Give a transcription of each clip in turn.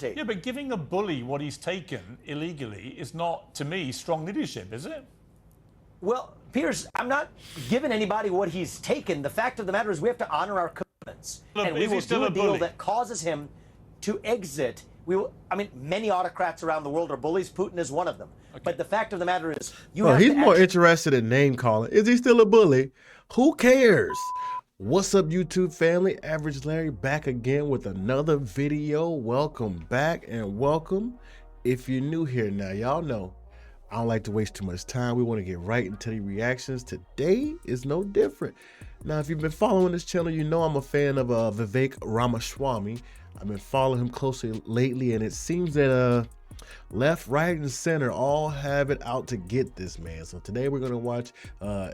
Yeah, but giving a bully what he's taken illegally is not, to me, strong leadership, is it? Well, Piers, I'm not giving anybody what he's taken. The fact of the matter is we have to honor our commitments. Look, and we is he will still do a a deal bully? that causes him to exit. I mean, many autocrats around the world are bullies. Putin is one of them. Okay. But the fact of the matter is, he's more interested in name calling. Is he still a bully? Who cares? What's up, YouTube family? Average Larry back again with another video. Welcome back and welcome. If you're new here now, y'all know I don't like to waste too much time. We want to get right into the reactions. Today is no different. Now, if you've been following this channel, you know I'm a fan of Vivek Ramaswamy. I've been following him closely lately, and it seems that left, right, and center all have it out to get this man. So today we're going to watch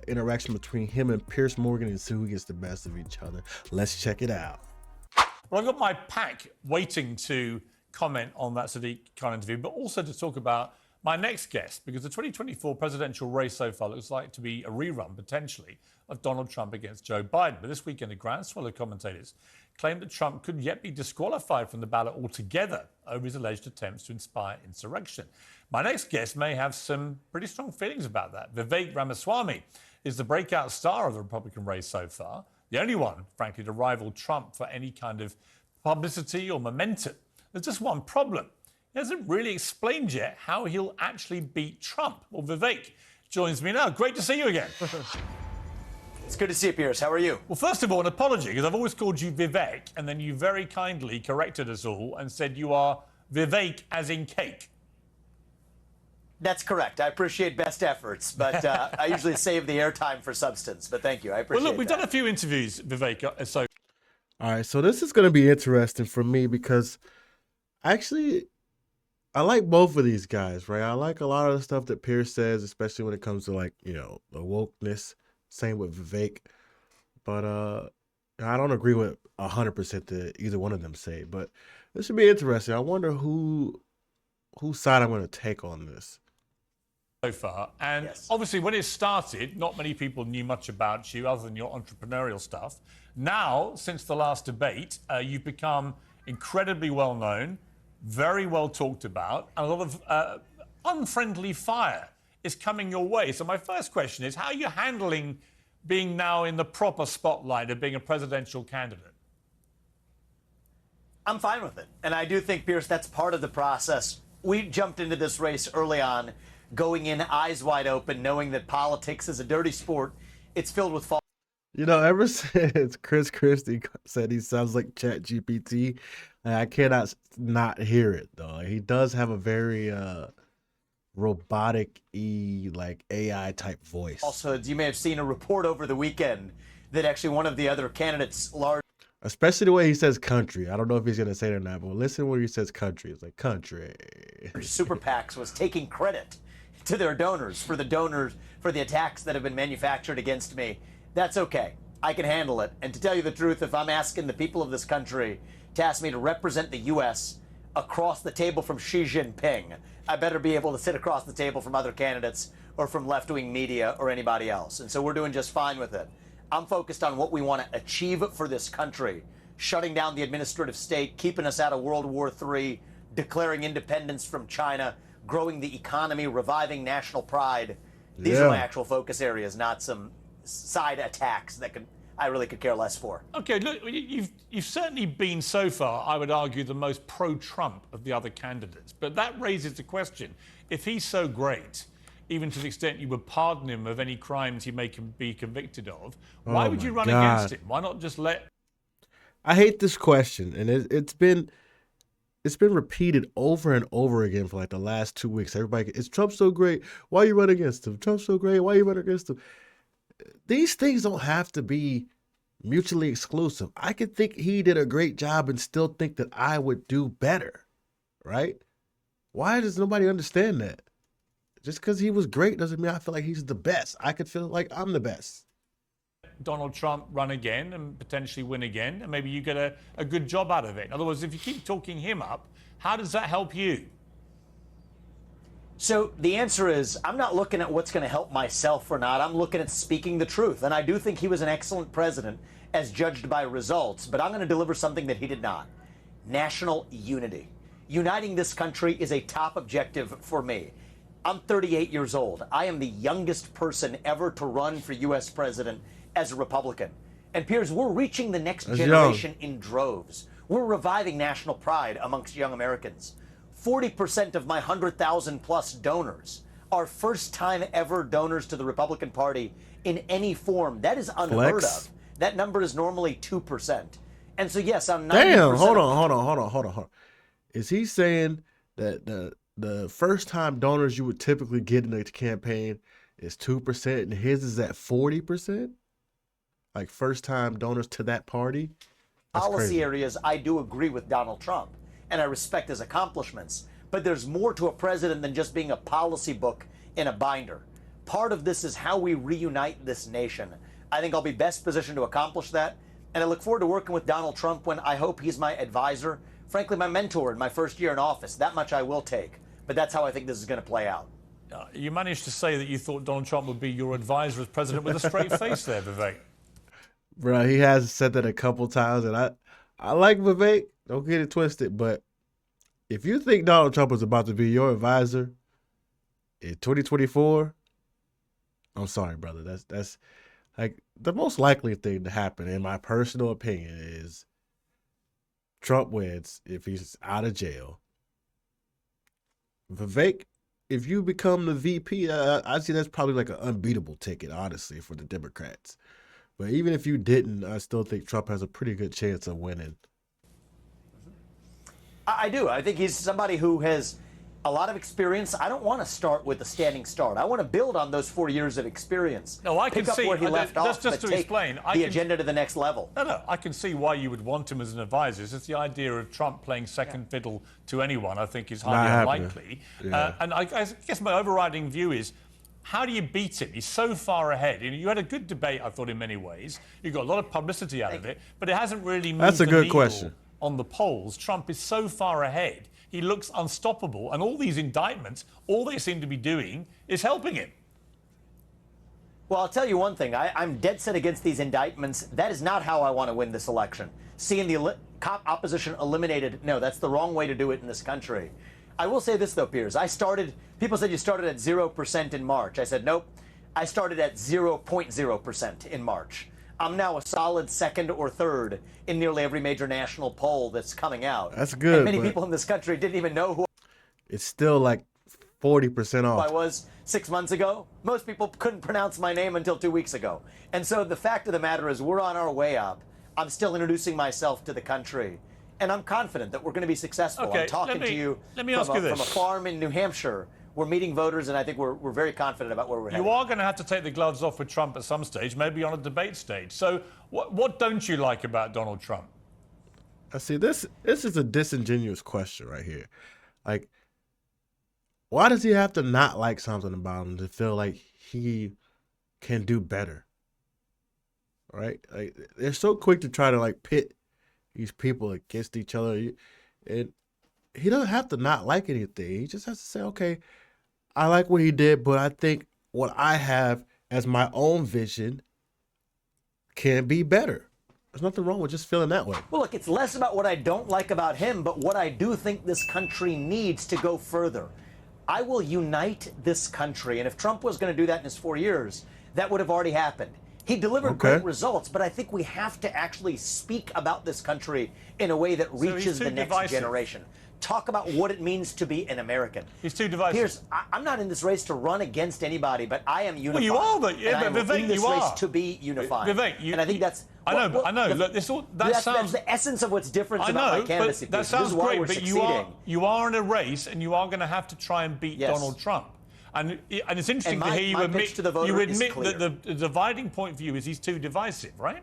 interaction between him and Piers Morgan and see who gets the best of each other. Let's check it out. Well, I've got my pack waiting to comment on that Sadiq Khan interview, but also to talk about my next guest, because the 2024 presidential race so far looks like to be a rerun, potentially, of Donald Trump against Joe Biden. But this weekend, a groundswell of commentators claimed that Trump could yet be disqualified from the ballot altogether over his alleged attempts to inspire insurrection. My next guest may have some pretty strong feelings about that. Vivek Ramaswamy is the breakout star of the Republican race so far, the only one, frankly, to rival Trump for any kind of publicity or momentum. There's just one problem. He hasn't really explained yet how he'll actually beat Trump. Well, Vivek joins me now. Great to see you again. It's good to see you, Piers. How are you? Well, first of all, an apology, because I've always called you Vivek, and then you very kindly corrected us all and said you are Vivek as in cake. That's correct. I appreciate best efforts, but I usually save the airtime for substance. But thank you. I appreciate it. Well, look, we've done a few interviews, Vivek, so... All right, so this is going to be interesting for me because actually I like both of these guys, right? I like a lot of the stuff that Piers says, especially when it comes to, like, you know, the wokeness. Same with Vivek. But I don't agree with 100% that either one of them say. But this should be interesting. I wonder whose side I'm going to take on this. So far. And yes, obviously when it started, not many people knew much about you other than your entrepreneurial stuff. Now, since the last debate, you've become incredibly well known, very well talked about, and a lot of unfriendly fire is coming your way. So my first question is, how are you handling being now in the proper spotlight of being a presidential candidate? I'm fine with it. And I do think, Piers, that's part of the process. We jumped into this race early on, going in eyes wide open, knowing that politics is a dirty sport. It's filled with false. You know, ever since Chris Christie said he sounds like ChatGPT, I cannot not hear it, though. He does have a very robotic-y, like AI type voice. Falsehoods. You may have seen a report over the weekend that actually one of the other candidates, especially the way he says country. I don't know if he's going to say it or not, but listen when he says country. It's like country. super PACs was taking credit to their donors for the attacks that have been manufactured against me. That's okay. I can handle it. And to tell you the truth, if I'm asking the people of this country to ask me to represent the U.S. across the table from Xi Jinping, I better be able to sit across the table from other candidates or from left-wing media or anybody else. And so we're doing just fine with it. I'm focused on what we want to achieve for this country, shutting down the administrative state, keeping us out of World War III, declaring independence from China, growing the economy, reviving national pride. These are my actual focus areas, not some side attacks that I really could care less for. Okay, look, you've certainly been so far, I would argue, the most pro-Trump of the other candidates. But that raises the question, if he's so great, even to the extent you would pardon him of any crimes he may be convicted of, why would you run against him? Why not just let... I hate this question, and it's been repeated over and over again for like the last 2 weeks. Everybody, is Trump so great? Why you run against him? Trump's so great. Why you run against him? These things don't have to be mutually exclusive. I could think he did a great job and still think that I would do better, right? Why does nobody understand that? Just because he was great doesn't mean I feel like he's the best. I could feel like I'm the best. Donald Trump run again and potentially win again, and maybe you get a good job out of it. In other words, if you keep talking him up, how does that help you? So the answer is, I'm not looking at what's going to help myself or not. I'm looking at speaking the truth. And I do think he was an excellent president as judged by results, but I'm going to deliver something that he did not. National unity. Uniting this country is a top objective for me. I'm 38 years old. I am the youngest person ever to run for U.S. president as a Republican. And Piers, we're reaching the next generation in droves. We're reviving national pride amongst young Americans. 40% of my 100,000 plus donors are first-time ever donors to the Republican Party in any form. That is unheard of. That number is normally 2%. And so, yes, I'm 90%. Damn, hold on. Is he saying that the first-time donors you would typically get in a campaign is 2%, and his is at 40%? Like first-time donors to that party? That's policy crazy. areas, I do agree with Donald Trump, and I respect his accomplishments. But there's more to a president than just being a policy book in a binder. Part of this is how we reunite this nation. I think I'll be best positioned to accomplish that, and I look forward to working with Donald Trump when I hope he's my advisor, frankly, my mentor in my first year in office. That much I will take, but that's how I think this is going to play out. You managed to say that you thought Donald Trump would be your advisor as president with a straight face there, Vivek. Bro, he has said that a couple times, and I like Vivek. Don't get it twisted, but if you think Donald Trump is about to be your advisor in 2024, I'm sorry, brother. That's like the most likely thing to happen, in my personal opinion, is Trump wins if he's out of jail. Vivek, if you become the VP, I see that's probably like an unbeatable ticket, honestly, for the Democrats. But even if you didn't, I still think Trump has a pretty good chance of winning. I do. I think he's somebody who has a lot of experience. I don't want to start with a standing start. I want to build on those 4 years of experience. No, I can pick up see where he left off, just but to take explain the agenda to the next level. No, I can see why you would want him as an advisor. It's just the idea of Trump playing second fiddle to anyone, I think, is highly unlikely. And I guess my overriding view is, how do you beat him? He's so far ahead. You had a good debate, I thought, in many ways. You got a lot of publicity out of it, but it hasn't really moved That's a the good needle question. on the polls. Trump is so far ahead. He looks unstoppable, and all these indictments, all they seem to be doing is helping him. Well, I'll tell you one thing. I'm dead set against these indictments. That is not how I want to win this election. Seeing the opposition eliminated, no, that's the wrong way to do it in this country. I will say this, though, Piers. People said you started at 0% in March. I said, nope. I started at 0.0% in March. I'm now a solid second or third in nearly every major national poll that's coming out. That's good. And many people in this country didn't even know who It's still like 40% off. I was 6 months ago. Most people couldn't pronounce my name until 2 weeks ago. And so the fact of the matter is we're on our way up. I'm still introducing myself to the country. And I'm confident that we're going to be successful. Okay, I'm talking to you let me ask you this. from a farm in New Hampshire. We're meeting voters, and I think we're very confident about where we're headed. You are going to have to take the gloves off with Trump at some stage, maybe on a debate stage. So what don't you like about Donald Trump? I see this is a disingenuous question right here. Like, why does he have to not like something about him to feel like he can do better? Right? Like, they're so quick to try to like pit these people against each other. And he doesn't have to not like anything. He just has to say, okay, I like what he did, but I think what I have as my own vision can be better. There's nothing wrong with just feeling that way. Well, look, it's less about what I don't like about him, but what I do think this country needs to go further. I will unite this country, and if Trump was going to do that in his 4 years, that would have already happened. He delivered great results, but I think we have to actually speak about this country in a way that reaches the next generation. Talk about what it means to be an American. He's too divisive. Piers, I'm not in this race to run against anybody, but I am unified. Well, you are, but Vivek, in this you race are to be unified. Vivek, and I think that's. I know. Look, That's the essence of what's different about my candidacy. That sounds great, but succeeding. you are in a race, and you are going to have to try and beat Donald Trump. And it's interesting to hear you admit that the dividing point for you is he's too divisive, right?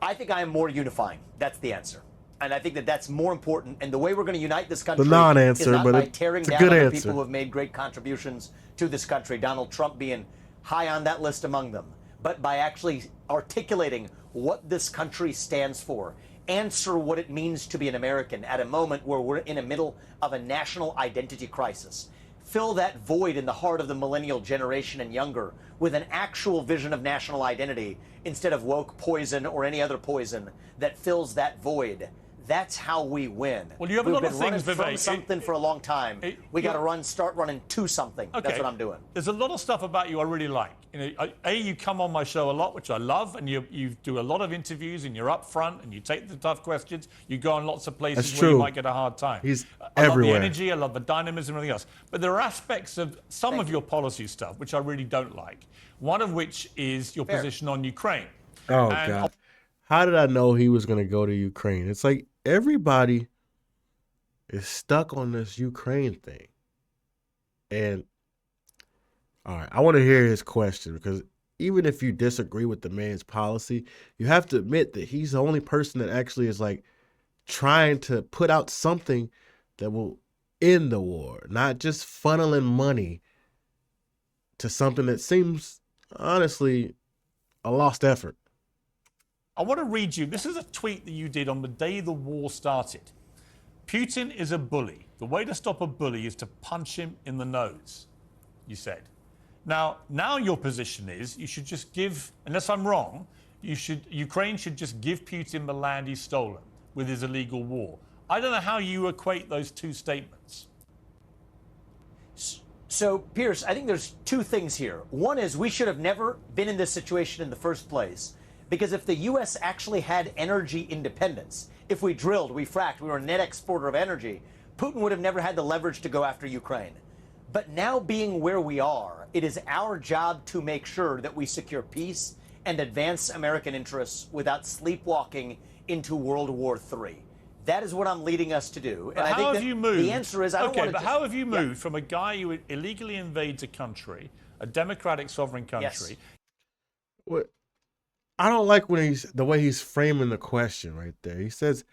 I think I am more unifying. That's the answer. And I think that that's more important. And the way we're going to unite this country the non-answer, is not but by it's tearing a down good other answer. people who have made great contributions to this country, Donald Trump being high on that list among them, but by actually articulating what this country stands for, answer what it means to be an American at a moment where we're in the middle of a national identity crisis. Fill that void in the heart of the millennial generation and younger with an actual vision of national identity instead of woke poison or any other poison that fills that void. That's how we win. Well, you have a lot of things, We've been running Vivek. from something for a long time. We got to start running to something. Okay. That's what I'm doing. There's a lot of stuff about you I really like. You know, you come on my show a lot, which I love, and you do a lot of interviews, and you're up front, and you take the tough questions. You go on lots of places That's where you true. might get a hard time. He's I everywhere. love the energy, I love the dynamism, and everything else. But there are aspects of some of your policy stuff which I really don't like. One of which is your position on Ukraine. Oh, And God. How did I know he was going to go to Ukraine? It's like everybody is stuck on this Ukraine thing. And, all right, I want to hear his question, because even if you disagree with the man's policy, you have to admit that he's the only person that actually is like trying to put out something that will end the war, not just funneling money to something that seems, honestly, a lost effort. I want to read you. This is a tweet that you did on the day the war started. Putin is a bully. The way to stop a bully is to punch him in the nose, you said. Now your position is you should just give, unless I'm wrong, Ukraine should just give Putin the land he's stolen with his illegal war. I don't know how you equate those two statements. So, Piers, I think there's two things here. One is we should have never been in this situation in the first place. Because if the U.S. actually had energy independence, if we drilled, we fracked, we were a net exporter of energy, Putin would have never had the leverage to go after Ukraine. But now being where we are, it is our job to make sure that we secure peace and advance American interests without sleepwalking into World War III. That is what I'm leading us to do. And I think have you moved? The answer is I don't want to. Okay, but how have you moved from a guy who illegally invades a country, a democratic sovereign country? Yes. What? I don't like when the way he's framing the question right there. He says,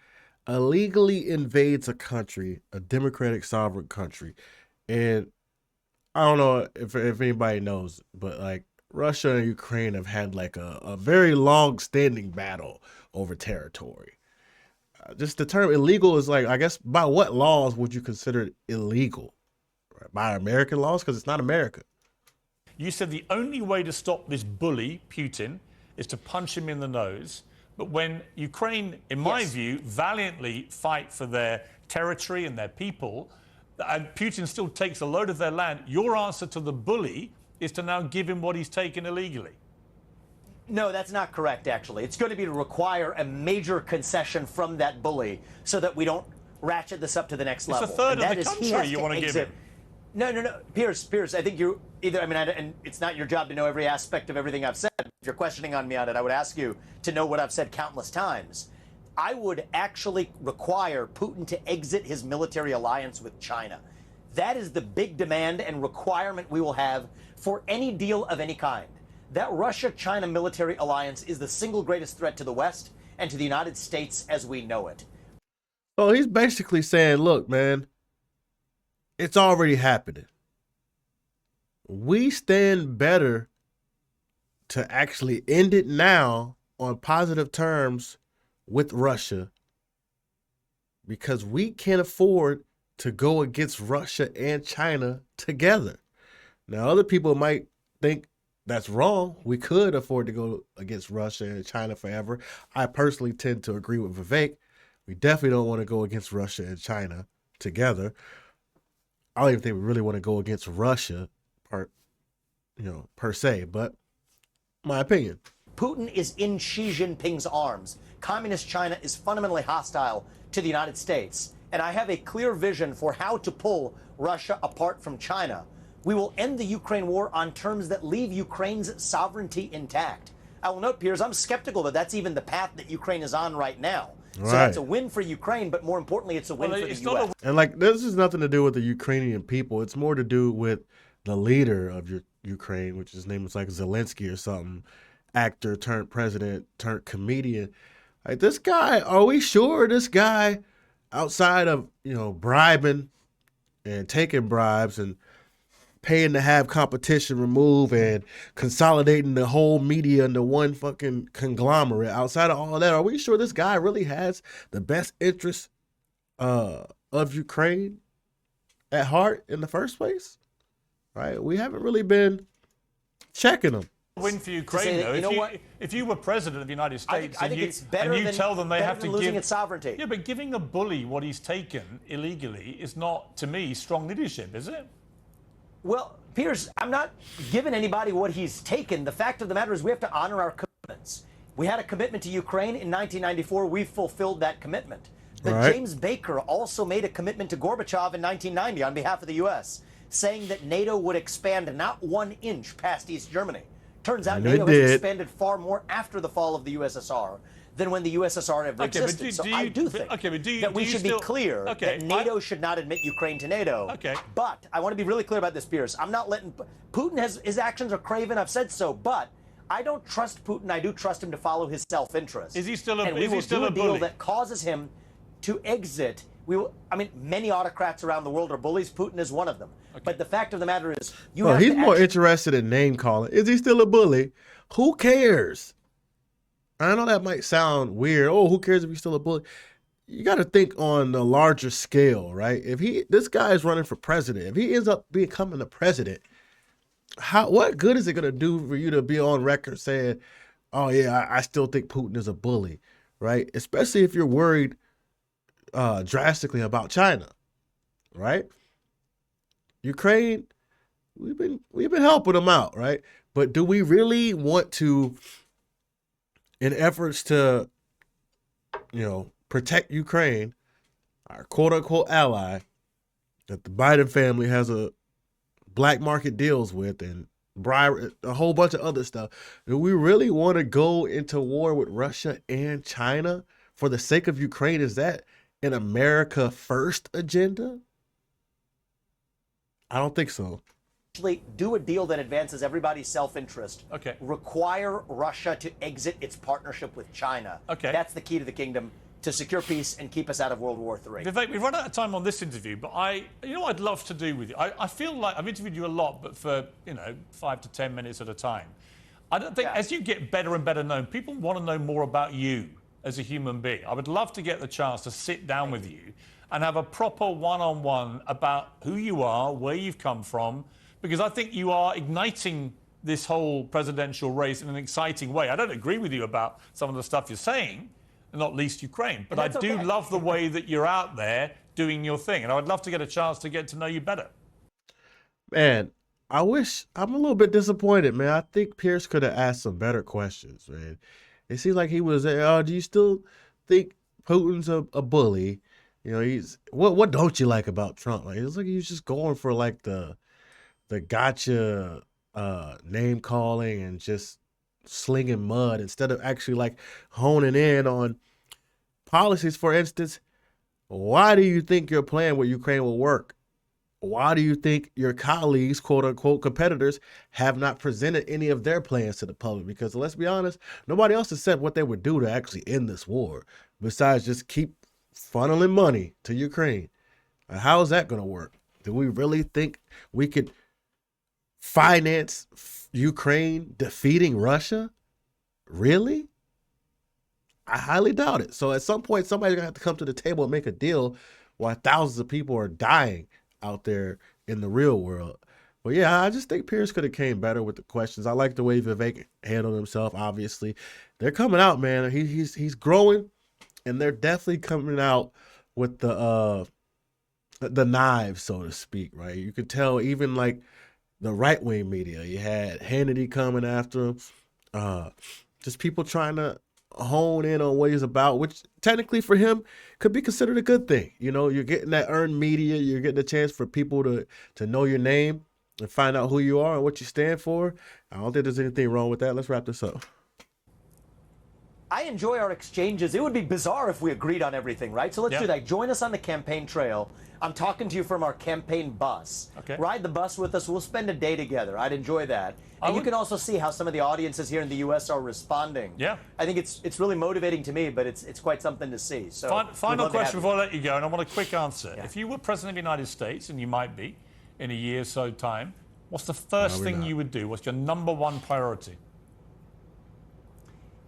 illegally invades a country, a democratic sovereign country. And I don't know if anybody knows, but like Russia and Ukraine have had like a very long standing battle over territory. Just the term illegal is like, I guess, by what laws would you consider it illegal? Right? By American laws? Because it's not America. You said the only way to stop this bully, Putin, is to punch him in the nose. But when Ukraine, in my view, valiantly fight for their territory and their people, and Putin still takes a load of their land, your answer to the bully is to now give him what he's taken illegally. No, that's not correct, actually. It's going to be to require a major concession from that bully so that we don't ratchet this up to the next level. It's a third of the country you want to give him. No. Piers, I think you either, and it's not your job to know every aspect of everything I've said. If you're questioning on me on it, I would ask you to know what I've said countless times. I would actually require Putin to exit his military alliance with China. That is the big demand and requirement we will have for any deal of any kind. That Russia-China military alliance is the single greatest threat to the West and to the United States as we know it. So he's basically saying, look, man, it's already happening. We stand better to actually end it now on positive terms with Russia because we can't afford to go against Russia and China together. Now, other people might think that's wrong. We could afford to go against Russia and China forever. I personally tend to agree with Vivek. We definitely don't want to go against Russia and China together. I don't even think we really want to go against Russia per se, but my opinion. Putin is in Xi Jinping's arms. Communist China is fundamentally hostile to the United States. And I have a clear vision for how to pull Russia apart from China. We will end the Ukraine war on terms that leave Ukraine's sovereignty intact. I will note, Piers, I'm skeptical that that's even the path that Ukraine is on right now. So that's a win for Ukraine, but more importantly, it's a win for the U.S. And like, this has nothing to do with the Ukrainian people. It's more to do with the leader of Ukraine, which his name is like Zelensky or something, actor turned president turned comedian. Like, this guy, are we sure this guy, outside of, bribing and taking bribes and paying to have competition removed and consolidating the whole media into one fucking conglomerate, outside of all that, are we sure this guy really has the best interest of Ukraine at heart in the first place? Right? We haven't really been checking him win for Ukraine, that, though. you know what? If you were president of the United States I think it's better and you than, tell them they better have than to losing give its sovereignty. Yeah, but giving a bully what he's taken illegally is not, to me, strong leadership, is it? Well, Piers, I'm not giving anybody what he's taken. The fact of the matter is we have to honor our commitments. We had a commitment to Ukraine in 1994. We fulfilled that commitment. But Right. James Baker also made a commitment to Gorbachev in 1990 on behalf of the U.S., saying that NATO would expand not 1 inch past East Germany. Turns out And NATO it has did. expanded far more after the fall of the USSR than when the USSR ever existed. So I do think that we should be clear that NATO should not admit Ukraine to NATO. Okay. But I want to be really clear about this, Piers. I'm not letting Putin his actions are craven. I've said so, but I don't trust Putin. I do trust him to follow his self-interest. Is he still a- and we is he will still do a a deal bully? that causes him to exit. We will. I mean, many autocrats around the world are bullies. Putin is one of them. But the fact of the matter is, you Well, have he's to more actually interested in name calling. Is he still a bully? Who cares? I know that might sound weird. Oh, who cares if he's still a bully? You got to think on a larger scale, right? If this guy is running for president, if he ends up becoming the president, what good is it going to do for you to be on record saying, oh yeah, I still think Putin is a bully, right? Especially if you're worried drastically about China, right? Ukraine, we've been helping them out, right? But do we really want to, in efforts to, protect Ukraine, our quote unquote ally that the Biden family has a black market deals with and bribery, a whole bunch of other stuff. Do we really want to go into war with Russia and China for the sake of Ukraine? Is that an America first agenda? I don't think so. do a deal that advances everybody's self-interest. Okay. Require Russia to exit its partnership with China. Okay. That's the key to the kingdom to secure peace and keep us out of World War III. Vivek, we've run out of time on this interview, but you know what I'd love to do with you? I feel like I've interviewed you a lot, but for, 5 to 10 minutes at a time. I don't think, as you get better and better known, people want to know more about you as a human being. I would love to get the chance to sit down with you and have a proper one-on-one about who you are, where you've come from, because I think you are igniting this whole presidential race in an exciting way. I don't agree with you about some of the stuff you're saying, not least Ukraine, but I do love the way that you're out there doing your thing, and I would love to get a chance to get to know you better. Man, I'm a little bit disappointed, man. I think Piers could have asked some better questions, man. It seems like he was, do you still think Putin's a bully? He's what don't you like about Trump? Like, it's like he's just going for like the gotcha name calling and just slinging mud instead of actually like honing in on policies. For instance, why do you think your plan with Ukraine will work? Why do you think your colleagues, quote unquote competitors, have not presented any of their plans to the public? Because let's be honest, nobody else has said what they would do to actually end this war besides just keep funneling money to Ukraine. How is that going to work? Do we really think we could finance Ukraine defeating Russia? Really? I highly doubt it. So at some point, somebody's going to have to come to the table and make a deal while thousands of people are dying out there in the real world. But yeah, I just think Piers could have came better with the questions. I like the way Vivek handled himself, obviously. They're coming out, man. He's growing, and they're definitely coming out with the knives, so to speak, right? You could tell even like the right-wing media, you had Hannity coming after him, just people trying to hone in on what he's about, which technically for him could be considered a good thing. You're getting that earned media, you're getting a chance for people to know your name and find out who you are and what you stand for. I don't think there's anything wrong with that. Let's wrap this up. I enjoy our exchanges. It would be bizarre if we agreed on everything, right? So let's do that. Join us on the campaign trail. I'm talking to you from our campaign bus. Okay. Ride the bus with us. We'll spend a day together. I'd enjoy that. And you can also see how some of the audiences here in the U.S. are responding. Yeah. I think it's really motivating to me, but it's quite something to see. So Final question before I let you go, and I want a quick answer. Yeah. If you were president of the United States, and you might be in a year or so time, what's the first thing you would do? What's your number one priority?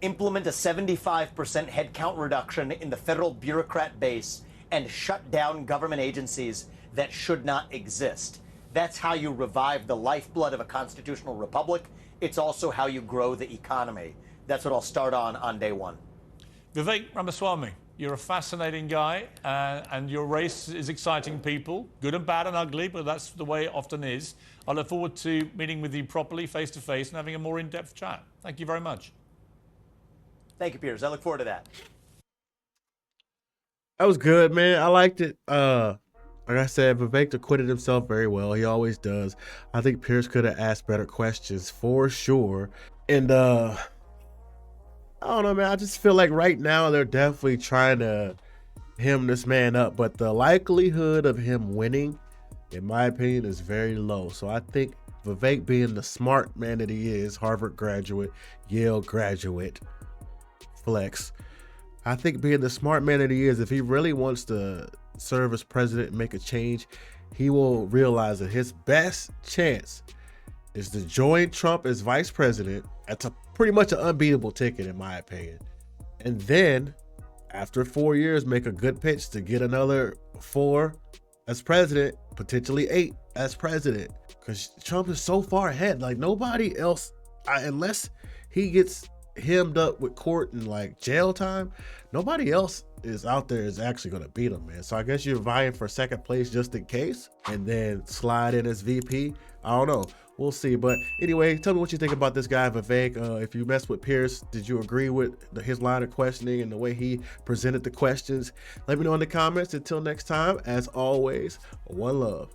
Implement a 75% headcount reduction in the federal bureaucrat base and shut down government agencies that should not exist. That's how you revive the lifeblood of a constitutional republic It's also how you grow the economy. That's what I'll start on day one. Vivek Ramaswamy, you're a fascinating guy, and your race is exciting people, good and bad and ugly, but that's the way it often is. I look forward to meeting with you properly, face to face, and having a more in-depth chat. Thank you very much. Thank you, Piers. I look forward to that. That was good, man. I liked it. Like I said, Vivek acquitted himself very well. He always does. I think Piers could have asked better questions for sure. And I don't know, man. I just feel like right now they're definitely trying to hem this man up, but the likelihood of him winning, in my opinion, is very low. So I think Vivek, being the smart man that he is, Harvard graduate, Yale graduate, flex. I think being the smart man that he is, if he really wants to serve as president and make a change, he will realize that his best chance is to join Trump as vice president. That's pretty much an unbeatable ticket, in my opinion. And then after 4 years, make a good pitch to get another 4 as president, potentially 8 as president. Because Trump is so far ahead. Like, nobody else, unless he gets hemmed up with court and like jail time, nobody else is out there is actually going to beat him, man. So I guess you're vying for second place just in case, and then slide in as VP. I don't know. We'll see. But anyway, tell me what you think about this guy, Vivek. If you messed with Piers, did you agree with his line of questioning and the way he presented the questions? Let me know in the comments. Until next time, as always, one love.